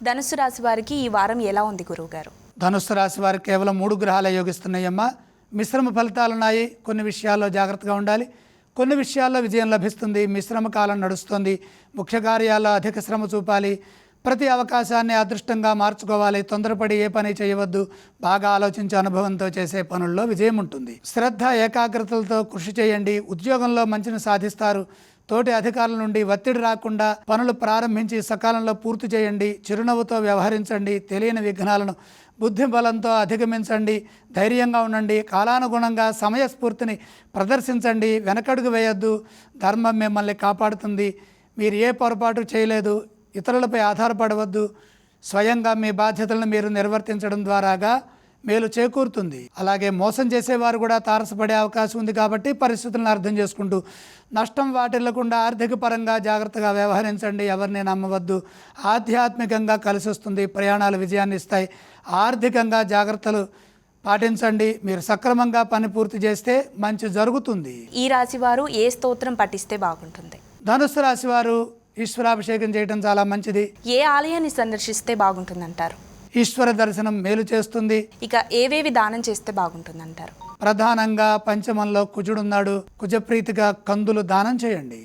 ధనుస్సు రాశి వారికి ఈ వారం ఎలా ఉంది గురువుగారు? ధనుస్సు రాశి వారికి కేవలం 3 గ్రహాలే యోగిస్తున్నాయమ్మా. మిశ్రమ ఫలితాలున్నాయి. కొన్ని విషయాల్లో జాగ్రత్తగా ఉండాలి, కొన్ని విషయాల్లో విజయం లభిస్తుంది. మిశ్రమ కాలం నడుస్తుంది. ముఖ్య కార్యాల్లో అధిక శ్రమ చూపాలి. ప్రతి అవకాశాన్ని అదృష్టంగా మార్చుకోవాలి. తొందరపడి ఏ పని చేయవద్దు. బాగా ఆలోచించే అనుభవంతో చేసే పనుల్లో విజయం ఉంటుంది. శ్రద్ధ ఏకాగ్రతలతో కృషి చేయండి. ఉద్యోగంలో మంచిని సాధిస్తారు. తోటి అధికారుల నుండి ఒత్తిడి రాకుండా పనులు ప్రారంభించి సకాలంలో పూర్తి చేయండి. చిరునవ్వుతో వ్యవహరించండి. తెలియని విఘ్నాలను బుద్ధి బలంతో అధిగమించండి. ధైర్యంగా ఉండండి. కాలానుగుణంగా సమయస్ఫూర్తిని ప్రదర్శించండి. వెనకడుగు వేయొద్దు. ధర్మం మిమ్మల్ని కాపాడుతుంది. మీరు ఏ పొరపాటు చేయలేదు. ఇతరులపై ఆధారపడవద్దు. స్వయంగా మీ బాధ్యతలను మీరు నిర్వర్తించడం ద్వారాగా మేలు చేకూరుతుంది. అలాగే మోసం చేసేవారు కూడా తారసపడే అవకాశం ఉంది. కాబట్టి పరిస్థితులను అర్థం చేసుకుంటూ నష్టం వాటిల్లకుండా ఆర్థిక పరంగా జాగ్రత్తగా వ్యవహరించండి. ఎవరిని నమ్మవద్దు. ఆధ్యాత్మికంగా కలిసి వస్తుంది. ప్రయాణాలు విజయాన్ని ఇస్తాయి. ఆర్థికంగా జాగ్రత్తలు పాటించండి. మీరు సక్రమంగా పని పూర్తి చేస్తే మంచి జరుగుతుంది. ఈ రాశి వారు ఏ స్తోత్రం పఠిస్తే బాగుంటుంది? ధనుస్సు రాశి వారు ఈశ్వరాభిషేకం చేయడం చాలా మంచిది. ఏ ఆలయాన్ని సందర్శిస్తే బాగుంటుందంటారు? ఈశ్వర దర్శనం మేలు చేస్తుంది. ఇక ఏవేవి దానం చేస్తే బాగుంటుందంటారు? ప్రధానంగా పంచమంలో కుజుడున్నాడు. కుజప్రీతిగా కందులు దానం చేయండి.